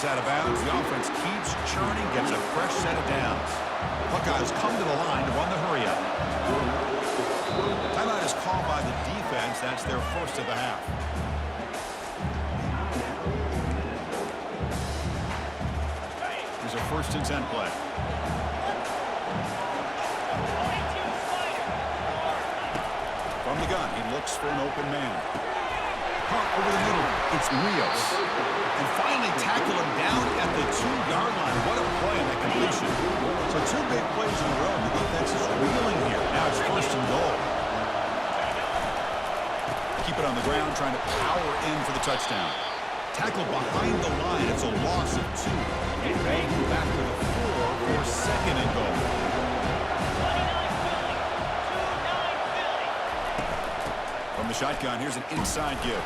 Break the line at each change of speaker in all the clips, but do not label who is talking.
goes out of bounds. The offense keeps churning, gets a fresh set of downs. Buckeyes come to the line to run the hurry-up. Timeout is called by the defense. That's their first of the half. Here's a 1st and 10 play. From the gun, he looks for an open man. Punt over the middle. It's Rios. And finally tackle him down at the 2-yard line. What a play on that completion. So 2 big plays in a row. The defense is reeling here. Now it's 1st and goal. Keep it on the ground, trying to power in for the touchdown. Tackle behind the line. It's a loss of 2. They move back to the 4 for 2nd and goal. From the shotgun, here's an inside give.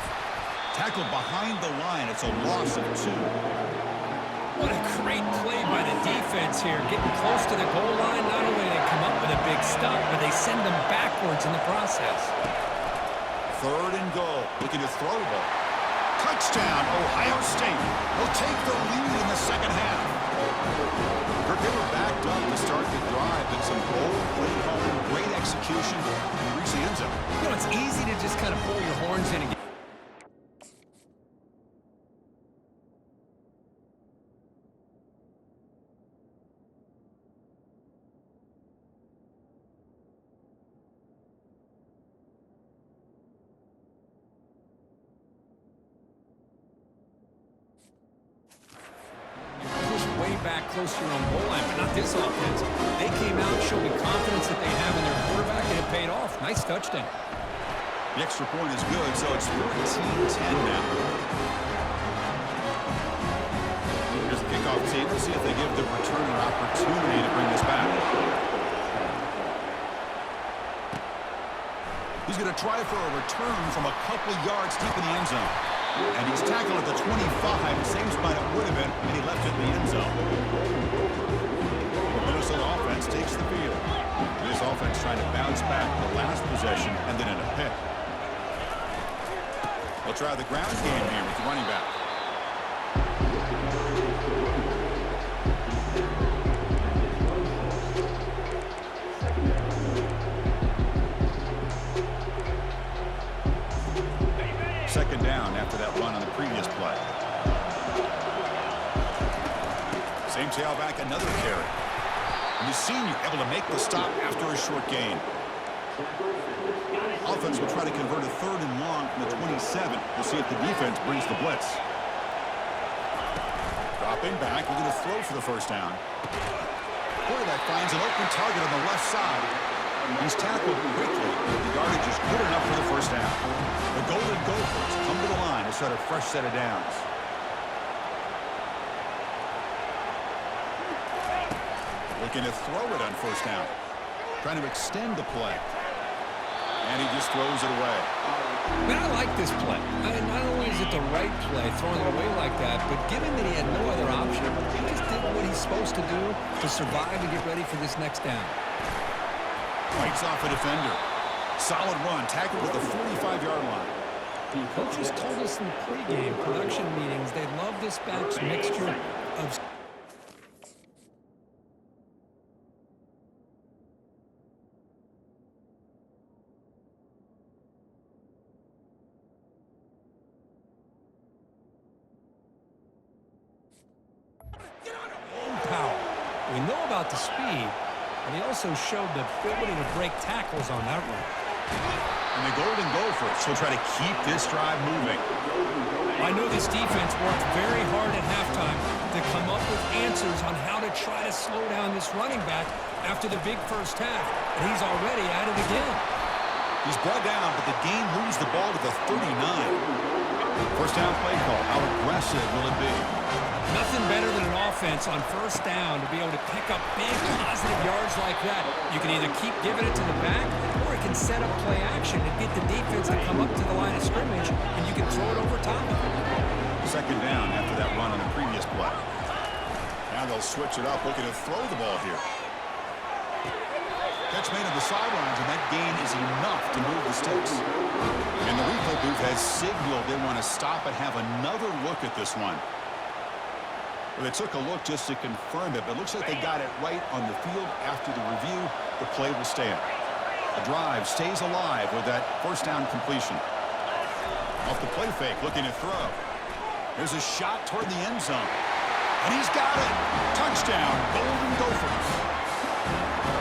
Tackle behind the line. It's a loss of 2.
What a great play by the defense here. Getting close to the goal line, not only do they come up with a big stop, but they send them backwards in the process.
3rd and goal. Looking to throw the ball. Touchdown, Ohio State. Will take the lead in the second half. They were backed up to start the drive, and some bold play calling, great execution, and reach the end zone.
You know, it's easy to just kind of pull your horns in and get... back close to your own goal line, but not this offense. They came out showing confidence that they have in their quarterback, and it paid off. Nice touchdown.
The extra point is good, so it's 14-10 now. Here's the kickoff team. We'll see if they give the returner opportunity to bring this back. He's going to try for a return from a couple yards deep in the end zone. And he's tackled at the 25, same spot it would have been, and he left it in the end zone. The Minnesota offense takes the field. This offense trying to bounce back the last possession and then in a pick. They'll try the ground game here with the running back. Second down after that run on the previous play. Same tailback, another carry. And the senior able to make the stop after a short gain. Offense will try to convert a 3rd and long from the 27. We'll see if the defense brings the blitz. Dropping back, we're going to throw for the 1st down. Quarterback finds an open target on the left side. He's tackled quickly. The yardage is good enough for the 1st down. The Golden Gophers come to the line to start a fresh set of downs. Looking to throw it on 1st down. Trying to extend the play. And he just throws it away.
Man, I like this play. Not only is it the right play, throwing it away like that, but given that he had no other option, he just did what he's supposed to do to survive and get ready for this next down.
Fights off a defender. Solid run, tackled at the 45-yard line.
Coaches told us in the pregame production meetings they love this back's mixture of... power. We know about the speed, but he also showed the ability to break tackles on that run.
And the Golden Gophers will try to keep this drive moving.
I know this defense worked very hard at halftime to come up with answers on how to try to slow down this running back after the big 1st half, and he's already at it again.
He's brought down, but the game moves the ball to the 39. 1st down play call. How aggressive will it be?
Nothing better than an offense on 1st down to be able to pick up big positive yards like that. You can either keep giving it to the back, or it can set up play action and get the defense to come up to the line of scrimmage, and you can throw it over top of it.
2nd down after that run on the previous play. Now they'll switch it up, looking to throw the ball here. Catch made on the sidelines, and that gain is enough to move the sticks. And the replay booth has signaled they want to stop and have another look at this one. Well, they took a look just to confirm it, but it looks like they got it right on the field. After the review, the play will stand. The drive stays alive with that first down completion. Off the play fake, looking to throw. There's a shot toward the end zone. And he's got it. Touchdown, Golden Gophers.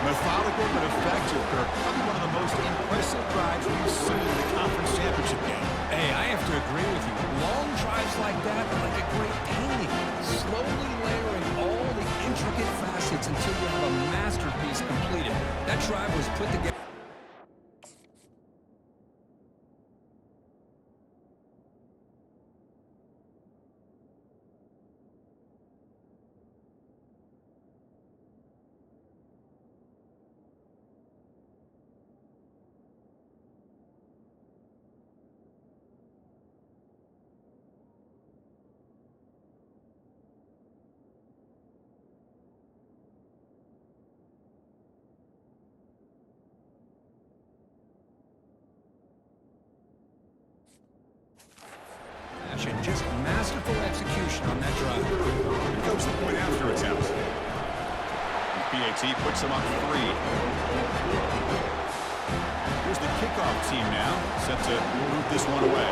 Methodical but effective, Kirk. Probably one of the most impressive drives we've seen in the conference championship game.
Hey, I have to agree with you. Long drives like that are like a great painting. Slowly layering all the intricate facets until you have a masterpiece completed. That drive was put together. Just masterful execution on that drive.
Here comes the point after attempt. PAT puts them up 3. Here's the kickoff team now, set to move this one away.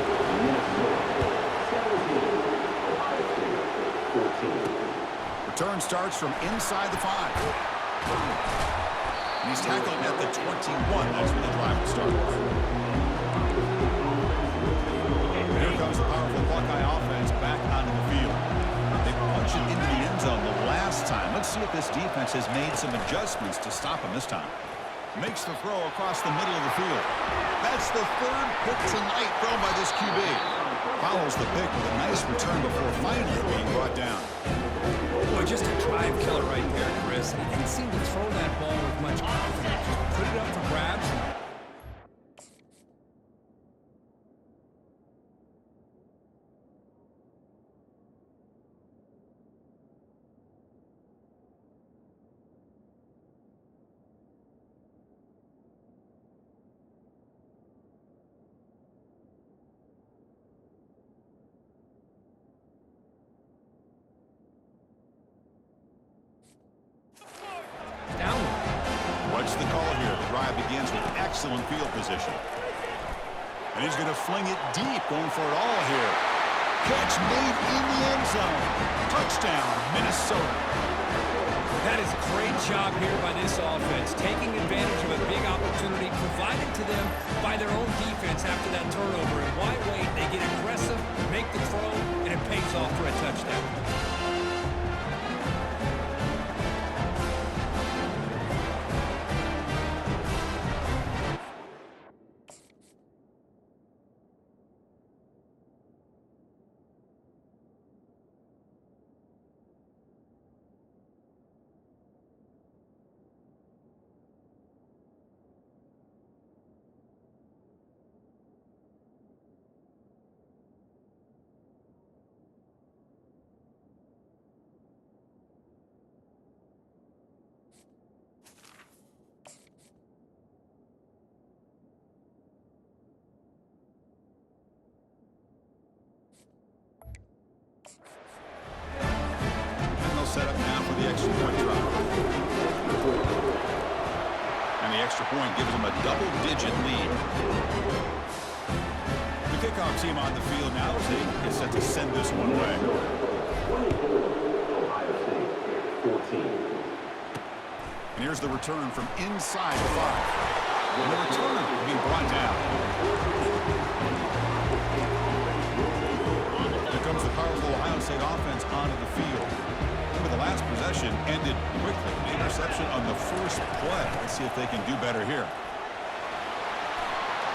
Return starts from inside the 5. And he's tackled at the 21. That's where the drive will start. Here comes the powerful Buckeye offense back onto the field. They punched it into the end zone the last time. Let's see if this defense has made some adjustments to stop him this time. Makes the throw across the middle of the field. That's the 3rd pick tonight thrown by this QB. Follows the pick with a nice return before finally being brought down.
Boy, just a drive killer right there, Chris. He didn't seem to throw that ball with much confidence. Just put it up for grabs.
What's the call here? The drive begins with excellent field position. And he's going to fling it deep, going for it all here. Catch made in the end zone. Touchdown, Minnesota.
That is a great job here by this offense, taking advantage of a big opportunity provided to them by their own defense after that turnover. And why wait? They get aggressive, make the throw, and it pays off for a touchdown.
Set up now for the extra point try. And the extra point gives them a double-digit lead. The kickoff team on the field now as they get set to send this one away. And here's the return from inside the 5. And the return being brought down. Here comes the powerful Ohio State offense onto the field. The last possession ended quickly. The interception on the first play. Let's see if they can do better here.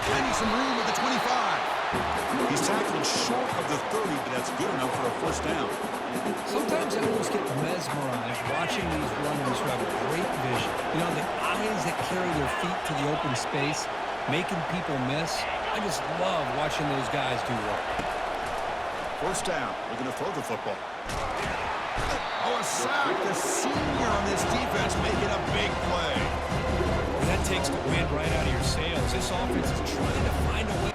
Finding some room at the 25. He's tackled short of the 30, but that's good enough for a first down.
Sometimes I almost get mesmerized watching these runners who have great vision. You know, the eyes that carry their feet to the open space, making people miss. I just love watching those guys do work.
First down. Looking to throw the football. Oh, a sack. The senior on this defense making a big play.
Well, that takes the wind right out of your sails. This offense is trying to find a way.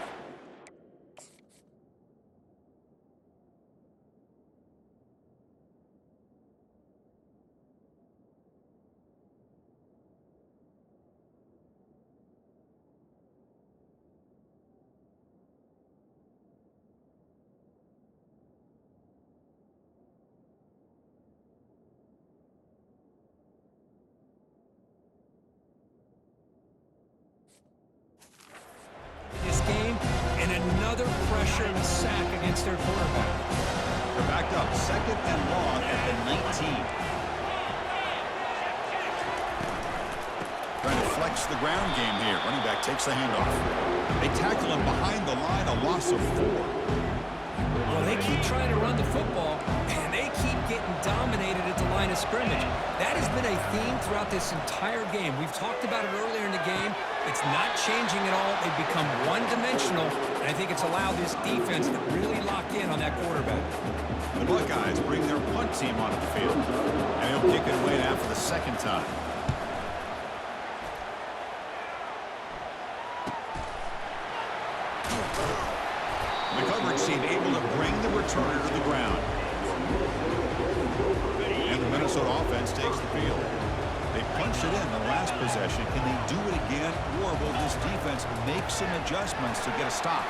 pressure and a sack against their quarterback.
They're backed up, 2nd and long at the 19. Trying to flex the ground game here. Running back takes the handoff. They tackle him behind the line, a loss of 4.
Well, they keep trying to run the football, and they keep getting dominated at the line of scrimmage. That has been a theme throughout this entire game. We've talked about it earlier in the game. It's not changing at all. They've become one-dimensional, and I think it's allowed this defense to really lock in on that quarterback.
The Buckeyes bring their punt team onto the field, and they'll kick it away now for the 2nd time. The coverage team able to bring the returner to the ground. And the Minnesota offense takes the field. They punched it in the last possession. Can they do it again, or will this defense make some adjustments to get a stop?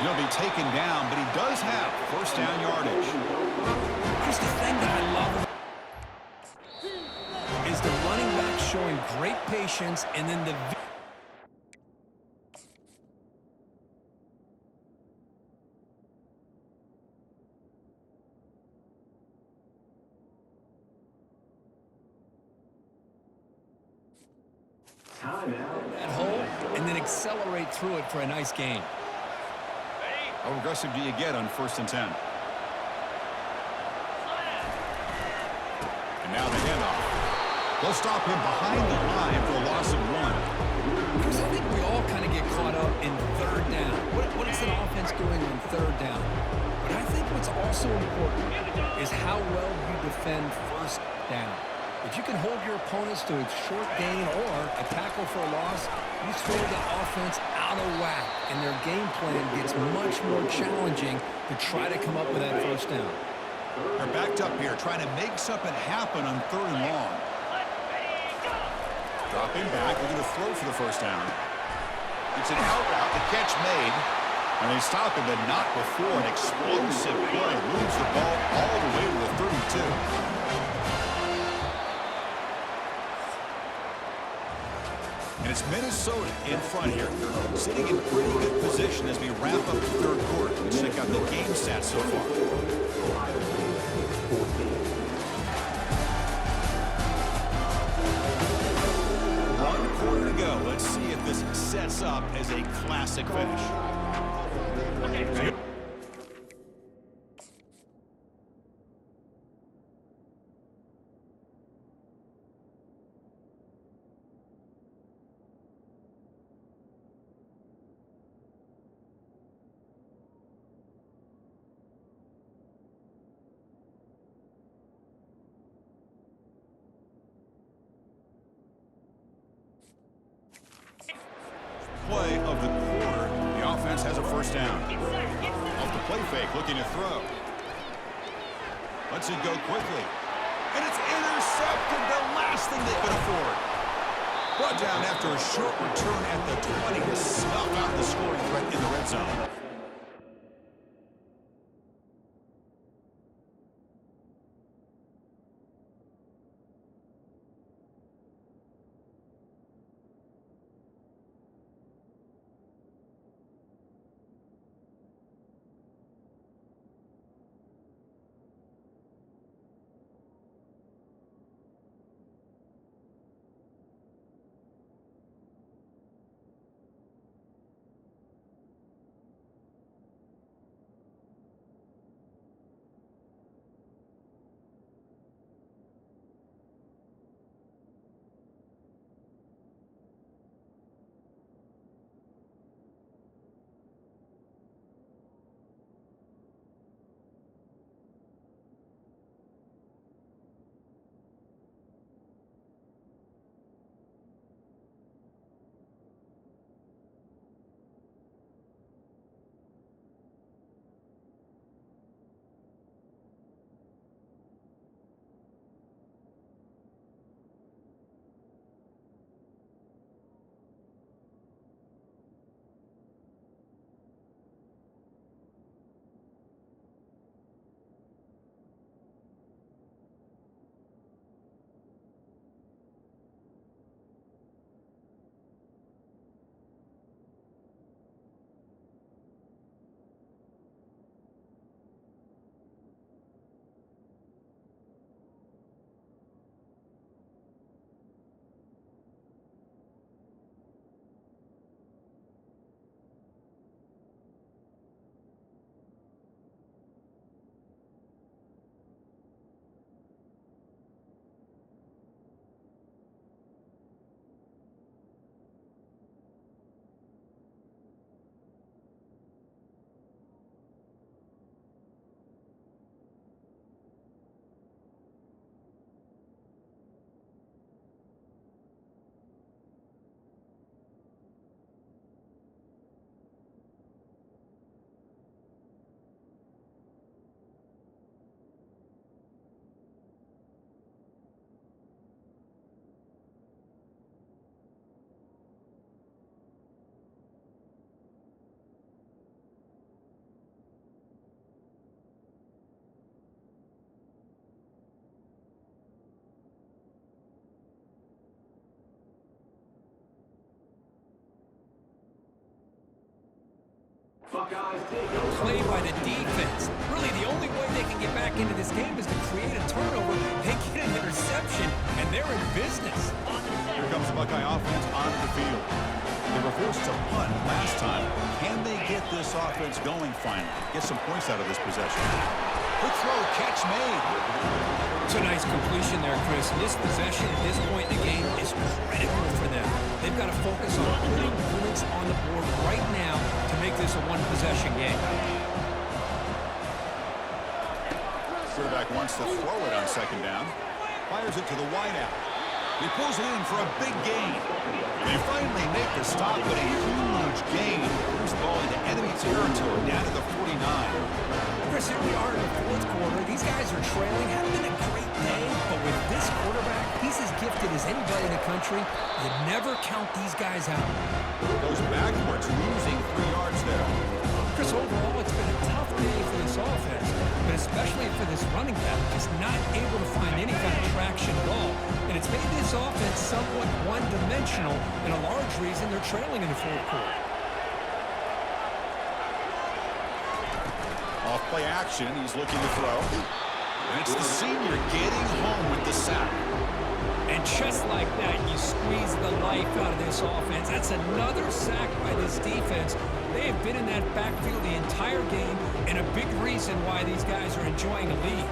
He'll be taken down, but he does have 1st down yardage.
Here's the thing that I love is the running back showing great patience, and then the that hole and then accelerate through it for a nice gain.
How aggressive do you get on 1st and 10? And now the handoff. They'll stop him behind the line for a loss of 1.
Because I think we all kind of get caught up in 3rd down. What is an offense doing on 3rd down? But I think what's also important is how well you defend 1st down. If you can hold your opponents to a short gain or a tackle for a loss, you throw the offense out of whack, and their game plan gets much more challenging to try to come up with that 1st down.
They're backed up here, trying to make something happen on 3rd and long. Dropping back, looking to throw for the 1st down. It's an out route, the catch made, and they stop him, but not before an explosive play. Moves the ball all the way to the 32. And it's Minnesota in front here, sitting in pretty good position as we wrap up the 3rd quarter. Let's check out the game stats so far. One quarter to go. Let's see if this sets up as a classic finish. Okay. Play of the quarter. The offense has a 1st down. Off the play fake, looking to throw. Lets it go quickly. And it's intercepted, the last thing they could afford. Brought down after a short return at the 20 to snuff out the scoring threat in the red zone.
Play by the defense. Really, the only way they can get back into this game is to create a turnover. They get an interception, and they're in business.
Here comes the Buckeye offense onto the field. They were forced to punt last time. Can they get this offense going finally? Get some points out of this possession. Quick throw, catch made.
It's a nice completion there, Chris. This possession at this point in the game is critical for them. They've got to focus on putting points on the board right now to make this a one-possession game.
Quarterback wants to throw it on second down. Fires it to the wideout. He pulls it in for a big gain. They finally make the stop with a huge gain. Moves the ball into enemy territory down to the 49.
Chris, here we are in the fourth quarter. These guys are trailing. Haven't been a great day, but with this quarterback, he's as gifted as anybody in the country. You never count these guys out.
Goes backwards, losing 3 yards there.
Chris, overall, it's been a tough day for this offense, but especially for this running back, just not able to find any kind of traction at all. And it's made this offense somewhat one-dimensional, and a large reason they're trailing in the fourth quarter.
Off play action, he's looking to throw. And it's the senior getting home with the sack.
And just like that, you squeeze the life out of this offense. That's another sack by this defense. They have been in that backfield the entire game, and a big reason why these guys are enjoying a lead.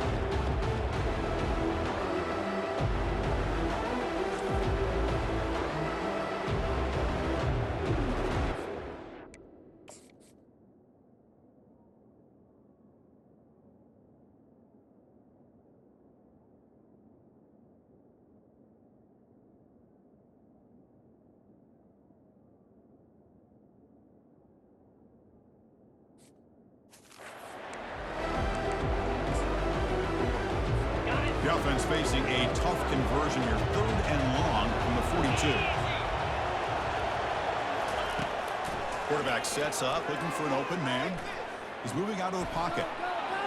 The offense facing a tough conversion here. 3rd and long from the 42. Quarterback sets up, looking for an open man. He's moving out of the pocket.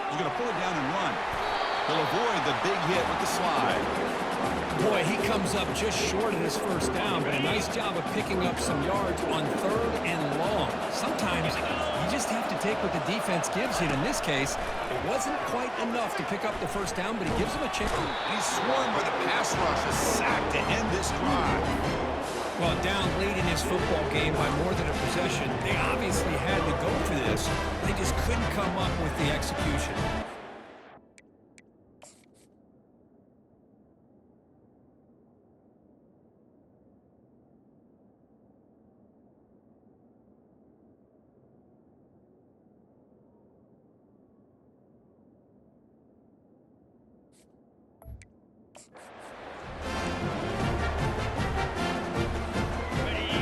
He's going to pull it down and run. He'll avoid the big hit with the slide.
Boy, he comes up just short of his first down, but a nice job of picking up some yards on 3rd and long. Sometimes you just have to take what the defense gives you. In this case, it wasn't quite enough to pick up the first down, but he gives him a chance.
He's swarmed by the pass rush. A sack to end this drive.
Well, down late in this football game by more than a possession, they obviously had to go for this. They just couldn't come up with the execution.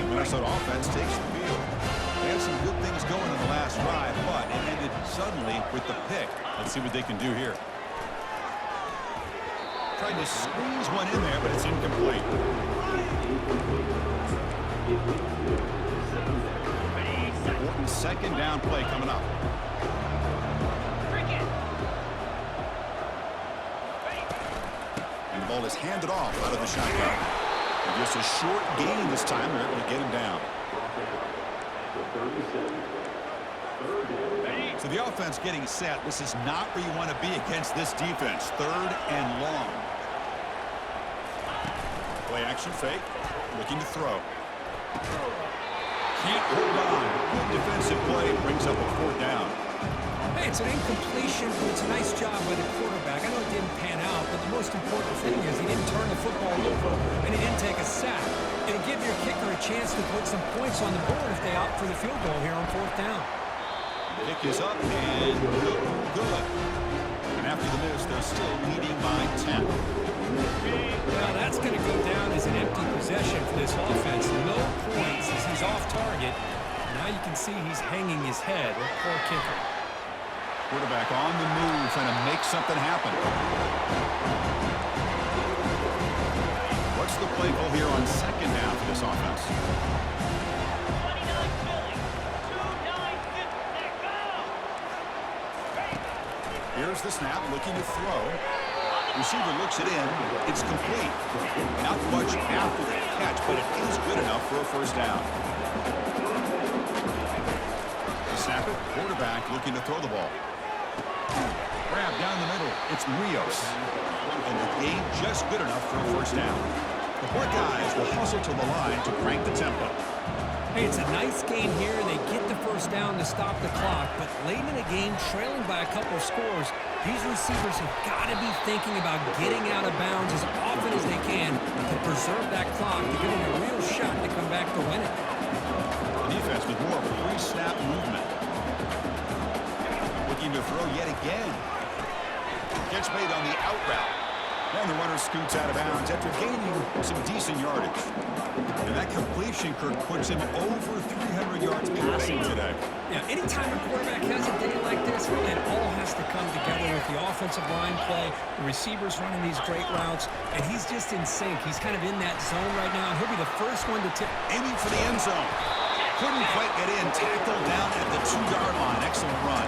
Minnesota offense takes the field. They had some good things going in the last drive, but it ended suddenly with the pick. Let's see what they can do here. Trying to squeeze one in there, but it's incomplete. Important second down play coming up. And the ball is handed off out of the shotgun. And just a short gain this time. They're able to get him down. So the offense getting set. This is not where you want to be against this defense. 3rd and long. Play action fake. Looking to throw. Can't hold on. Good defensive play. Brings up a 4th down.
Hey, it's an incompletion, but it's a nice job by the quarterback. I know it didn't pan out, but the most important thing is he didn't turn the football over, and he didn't take a sack. It'll give your kicker a chance to put some points on the board if they opt for the field goal here on 4th down.
Kick is up and good. And after the miss, they're still leading by 10.
Well, that's going to go down as an empty possession for this offense. No points as he's off target. Now you can see he's hanging his head. Poor kicker.
Quarterback on the move, trying to make something happen. What's the play call here on second down for this offense? Here's the snap, looking to throw. Receiver looks it in. It's complete. Not much after the catch, but it is good enough for a first down. snap it. Quarterback looking to throw the ball. Grab down the middle. It's Rios. And the gain just good enough for a first down. The Buckeyes will hustle to the line to crank the tempo.
Hey, it's a nice game here. They get the first down to stop the clock, but late in the game, trailing by a couple of scores, these receivers have got to be thinking about getting out of bounds as often as they can to preserve that clock to give them a real shot to come back to win it.
The defense with more pre-snap movement. Looking to throw yet again. Catch made on the out route. And the runner scoots out of bounds after gaining some decent yardage. And that completion, Kirk, puts him over 300 yards passing today.
Yeah, anytime a quarterback has a day like this, it all has to come together with the offensive line play, the receivers running these great routes, and he's just in sync. He's kind of in that zone right now, and he'll be the first one to tip.
Aiming for the end zone. Couldn't quite get in. Tackled down at the 2-yard line. Excellent run.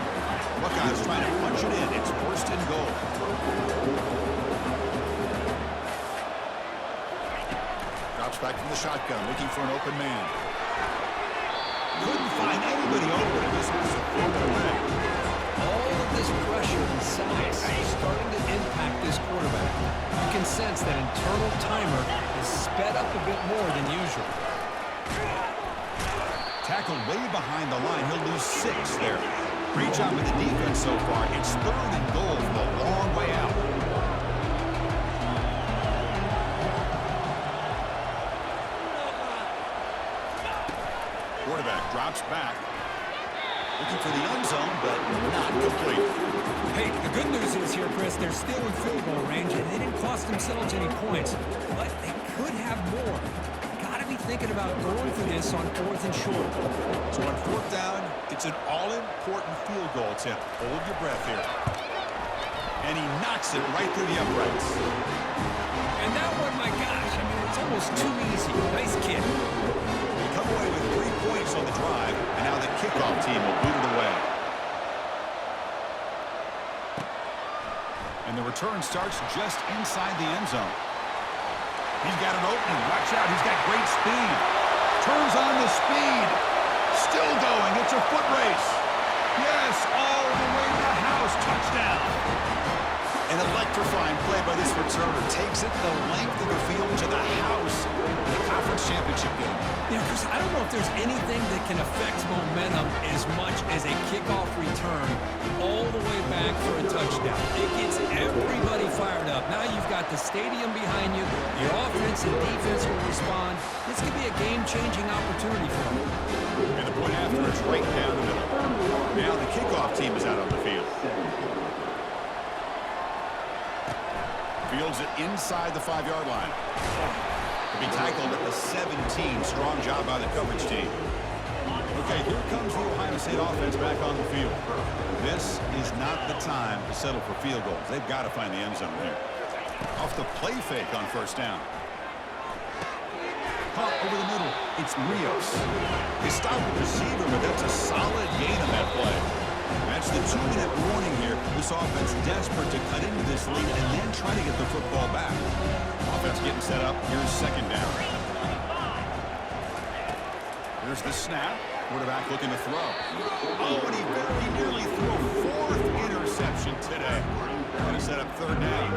Buckeyes trying to punch it in. It's first and goal. Drops back from the shotgun, looking for an open man. Couldn't find anybody open. This was a throw it away.
All of this pressure and size is starting to impact this quarterback. You can sense that internal timer is sped up a bit more than usual.
Tackled way behind the line. He'll lose 6 there. Great job with the defense so far. It's third and goal from a long way out. Quarterback drops back. Looking for the end zone, but not complete.
Hey, the good news is here, Chris, they're still in field goal range, and they didn't cost themselves any points, but they could have more. Got to be thinking about going for this on 4th and short.
So on 4th down, it's an all-important field goal attempt. Hold your breath here. And he knocks it right through the uprights.
And that one, my gosh, I mean, it's almost too easy. Nice kick.
They come away with 3 points on the drive, and now the kickoff team will boot it away. And the return starts just inside the end zone. He's got an opening. Watch out. He's got great speed. Turns on the speed. Still going. It's a foot race. Yes, all the way to the house. Touchdown. An electrifying play by this returner. Takes it the length of the field to the house in the conference championship game.
Yeah, Chris, I don't know if there's anything that can affect momentum as much as a kickoff return all the way back for a touchdown. It gets everybody fired up. Now you've got the stadium behind you. Your offense and defense will respond. This could be a game-changing opportunity for them.
And the point after is right down the middle. Now the kickoff team is out on the field. Fields it inside the 5-yard line. To be tackled at the 17. Strong job by the coverage team. Okay, here comes the Ohio State offense back on the field. This is not the time to settle for field goals. They've got to find the end zone here. Off the play fake on first down. Caught over the middle. It's Rios. They stop the receiver, but that's a solid gain on that play. That's the 2-minute warning here. This offense desperate to cut into this lead and then try to get the football back. Offense getting set up. Here's second down. Here's the snap. Quarterback looking to throw. Oh, and he very nearly threw a 4th interception today. Going to set up third down.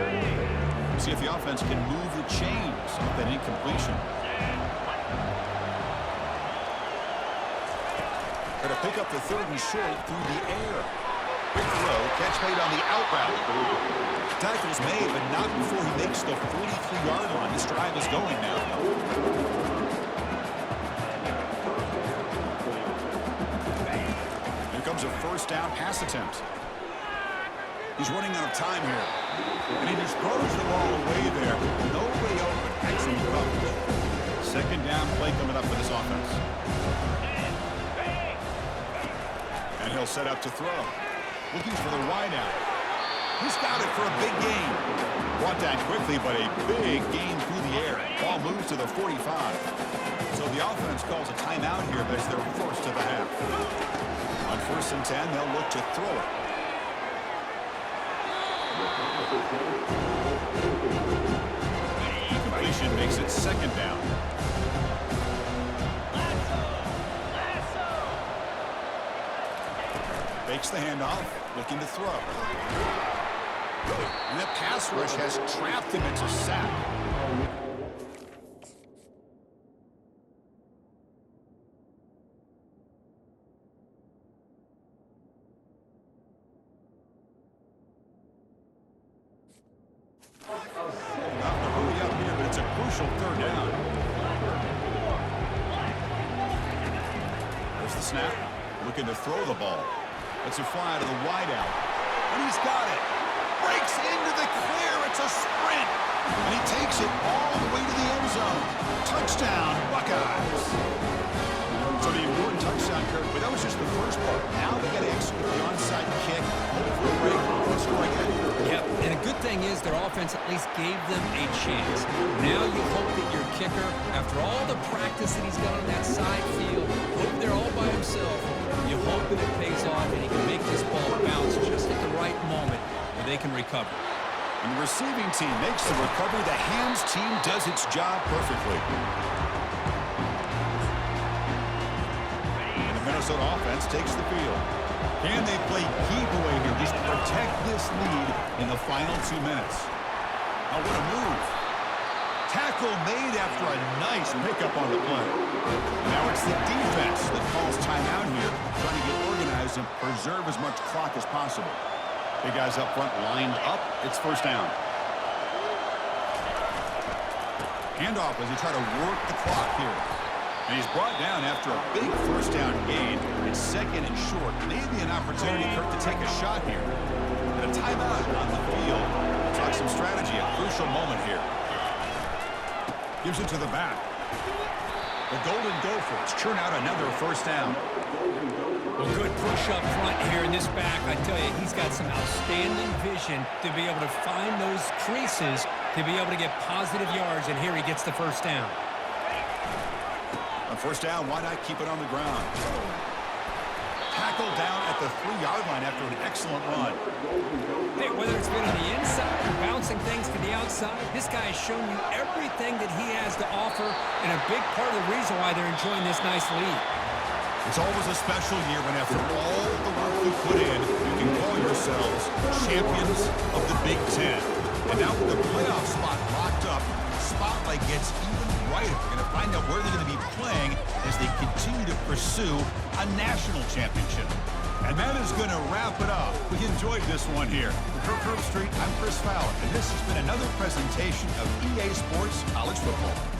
See if the offense can move the chains off that incompletion. Going to pick up the 3rd and short through the air. Quick throw, catch made on the out route. Tackle's made, but not before he makes the 43-yard line. This drive is going now. Here comes a first down pass attempt. He's running out of time here. And he just throws the ball away there. Nobody open. Excellent coverage. Second down play coming up for this offense. And he'll set up to throw. Looking for the wideout. He's got it for a big gain. Brought down quickly, but a big gain through the air. Ball moves to the 45. So the offense calls a timeout here, but it's their first of the half. On 1st and 10, they'll look to throw it. Completion makes it second down. Fakes the handoff, looking to throw. And that pass rush has trapped him. It's a sack. Not to hurry up here, but it's a crucial third down. There's the snap. Looking to throw the ball. Lets it fly to the wideout. And he's got it. Breaks into the clear. It's a sprint. And he takes it all the way to the end zone. Touchdown, Buckeyes. So the important touchdown, Kirk, but that was just the first part. Now they got to execute the onside kick, hope for a break, and score again.
Yep, and a good thing is their offense at least gave them a chance. Now you hope that your kicker, after all the practice that he's got on that side field, over there all by himself, you hope that it pays off and he can make this ball bounce just at the right moment where they can recover.
And the receiving team makes the recovery. The hands team does its job perfectly. And the Minnesota offense takes the field. Can they play keep away here? Just protect this lead in the final 2 minutes. Oh, what a move. Tackle made after a nice pickup on the play. Now it's the defense that calls timeout here, trying to get organized and preserve as much clock as possible. Big guys up front lined up. It's first down. Handoff as he tries to work the clock here. And he's brought down after a big first down gain. It's second and short. Maybe an opportunity, Kirk, to take a shot here. And a timeout on the field. Talk some strategy, a crucial moment here. Gives it to the back. The Golden Gophers churn out another first down.
Well, good push up front here in this back. I tell you, he's got some outstanding vision to be able to find those creases to be able to get positive yards, and here he gets the first down.
On first down, why not keep it on the ground? Tackled down at the 3-yard line after an excellent run.
Hey, whether it's been on the inside or bouncing things to the outside, this guy has shown you everything that he has to offer, and a big part of the reason why they're enjoying this nice lead.
It's always a special year when after all the work you put in, you can call yourselves champions of the Big Ten. And now with the playoff spot locked up, the spotlight gets even brighter. We're going to find out where they're going to be playing as they continue to pursue a national championship. And that is going to wrap it up. We enjoyed this one here. For Kirk Herbstreit, I'm Chris Fowler, and this has been another presentation of EA Sports College Football.